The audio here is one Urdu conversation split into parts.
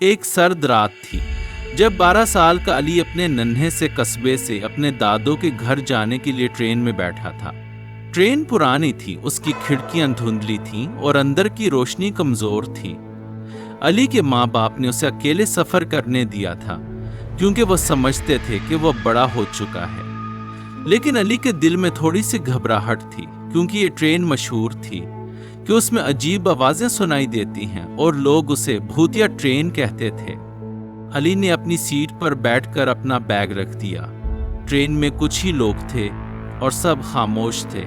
ایک سرد رات تھی جب 12 سال کا علی اپنے ننھے سے قصبے سے اپنے دادوں کے گھر جانے کے لیے ٹرین میں بیٹھا تھا۔ ٹرین پرانی تھی، اس کی کھڑکیاں دھندلی تھیں اور اندر کی روشنی کمزور تھی۔ علی کے ماں باپ نے اسے اکیلے سفر کرنے دیا تھا کیونکہ وہ سمجھتے تھے کہ وہ بڑا ہو چکا ہے، لیکن علی کے دل میں تھوڑی سی گھبراہٹ تھی کیونکہ یہ ٹرین مشہور تھی کہ اس میں عجیب آوازیں سنائی دیتی ہیں اور لوگ اسے بھوتیا ٹرین کہتے تھے۔ علی نے اپنی سیٹ پر بیٹھ کر اپنا بیگ رکھ دیا۔ ٹرین میں کچھ ہی لوگ تھے اور سب خاموش تھے۔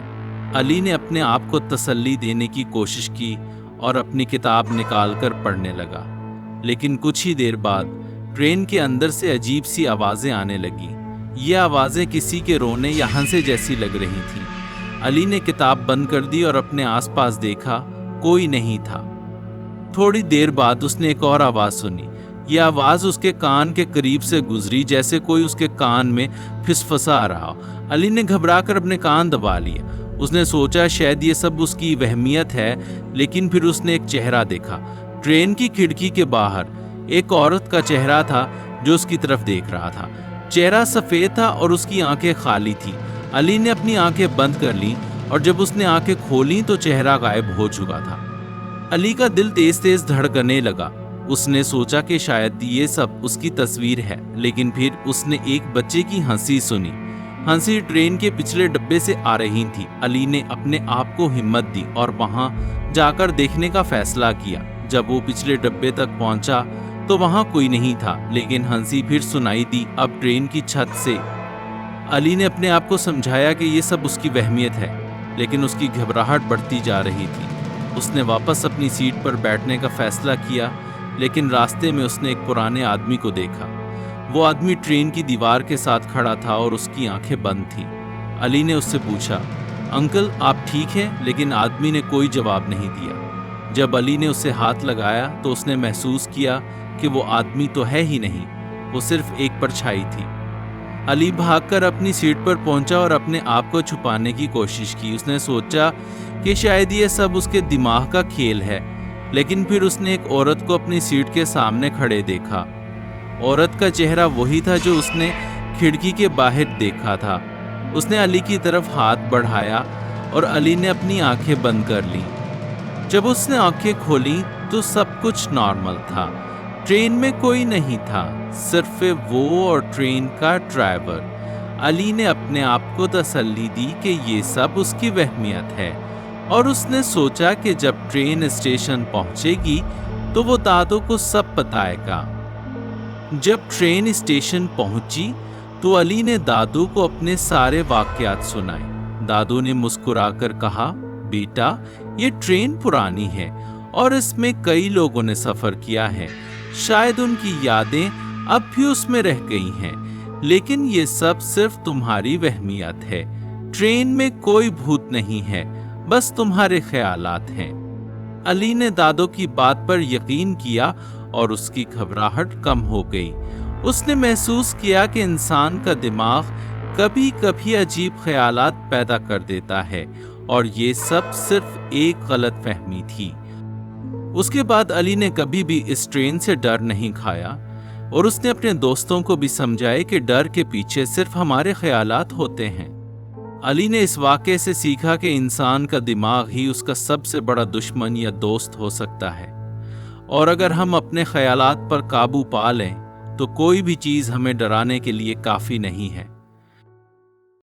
علی نے اپنے آپ کو تسلی دینے کی کوشش کی اور اپنی کتاب نکال کر پڑھنے لگا، لیکن کچھ ہی دیر بعد ٹرین کے اندر سے عجیب سی آوازیں آنے لگیں۔ یہ آوازیں کسی کے رونے یا ہنسے جیسی لگ رہی تھیں۔ علی نے کتاب بند کر دی اور اپنے آس پاس دیکھا، کوئی نہیں تھا۔ تھوڑی دیر بعد اس نے ایک اور آواز سنی۔ یہ آواز اس کے کان کے قریب سے گزری جیسے کوئی اس کے کان میں پھسپھسا رہا۔ علی نے گھبرا کر اپنے کان دبا لیے۔ اس نے سوچا شاید یہ سب اس کی وہمیت ہے، لیکن پھر اس نے ایک چہرہ دیکھا۔ ٹرین کی کھڑکی کے باہر ایک عورت کا چہرہ تھا جو اس کی طرف دیکھ رہا تھا۔ چہرہ سفید تھا اور اس کی آنکھیں خالی تھیں۔ علی نے اپنی آنکھیں بند کر لیں اور جب اس نے آنکھیں کھولیں تو چہرہ غائب ہو چکا تھا۔ علی کا دل تیز تیز دھڑکنے لگا۔ اس نے سوچا کہ شاید یہ سب اس کی تصویر ہے، لیکن پھر اس نے ایک بچے کی ہنسی سنی۔ ہنسی ٹرین کے پچھلے ڈبے سے آ رہی تھی۔ علی نے اپنے آپ کو ہمت دی اور وہاں جا کر دیکھنے کا فیصلہ کیا۔ جب وہ پچھلے ڈبے تک پہنچا تو وہاں کوئی نہیں تھا، لیکن ہنسی پھر سنائی دی، اب ٹرین کی چھت سے۔ علی نے اپنے آپ کو سمجھایا کہ یہ سب اس کی وہمیت ہے، لیکن اس کی گھبراہٹ بڑھتی جا رہی تھی۔ اس نے واپس اپنی سیٹ پر بیٹھنے کا فیصلہ کیا، لیکن راستے میں اس نے ایک پرانے آدمی کو دیکھا۔ وہ آدمی ٹرین کی دیوار کے ساتھ کھڑا تھا اور اس کی آنکھیں بند تھیں۔ علی نے اس سے پوچھا، انکل آپ ٹھیک ہیں؟ لیکن آدمی نے کوئی جواب نہیں دیا۔ جب علی نے اسے ہاتھ لگایا تو اس نے محسوس کیا کہ وہ آدمی تو ہے ہی نہیں، وہ صرف ایک پرچھائی تھی۔ علی بھاگ کر اپنی سیٹ پر پہنچا اور اپنے آپ کو چھپانے کی کوشش کی۔ اس نے سوچا کہ شاید یہ سب اس کے دماغ کا کھیل ہے، لیکن پھر اس نے ایک عورت کو اپنی سیٹ کے سامنے کھڑے دیکھا۔ عورت کا چہرہ وہی تھا جو اس نے کھڑکی کے باہر دیکھا تھا۔ اس نے علی کی طرف ہاتھ بڑھایا اور علی نے اپنی آنکھیں بند کر لیں۔ جب اس نے آنکھیں کھولیں تو سب کچھ نارمل تھا۔ ٹرین میں کوئی نہیں تھا، صرف وہ اور ٹرین کا ڈرائیور۔ علی نے اپنے آپ کو تسلی دی کہ یہ سب اس کی وہمیت ہے، اور اس نے سوچا کہ جب ٹرین اسٹیشن پہنچے گی تو وہ دادو کو سب بتائے گا۔ جب ٹرین اسٹیشن پہنچی تو علی نے دادو کو اپنے سارے واقعات سنائے۔ دادو نے مسکرا کر کہا، بیٹا یہ ٹرین پرانی ہے اور اس میں کئی لوگوں نے سفر کیا ہے، شاید ان کی یادیں اب بھی اس میں رہ گئی ہیں، لیکن یہ سب صرف تمہاری وہمیت ہے۔ ٹرین میں کوئی بھوت نہیں ہے، بس تمہارے خیالات ہیں۔ علی نے دادو کی بات پر یقین کیا اور اس کی گھبراہٹ کم ہو گئی۔ اس نے محسوس کیا کہ انسان کا دماغ کبھی کبھی عجیب خیالات پیدا کر دیتا ہے اور یہ سب صرف ایک غلط فہمی تھی۔ اس کے بعد علی نے کبھی بھی اس ٹرین سے ڈر نہیں کھایا، اور اس نے اپنے دوستوں کو بھی سمجھایا کہ ڈر کے پیچھے صرف ہمارے خیالات ہوتے ہیں۔ علی نے اس واقعے سے سیکھا کہ انسان کا دماغ ہی اس کا سب سے بڑا دشمن یا دوست ہو سکتا ہے، اور اگر ہم اپنے خیالات پر قابو پا لیں تو کوئی بھی چیز ہمیں ڈرانے کے لیے کافی نہیں ہے۔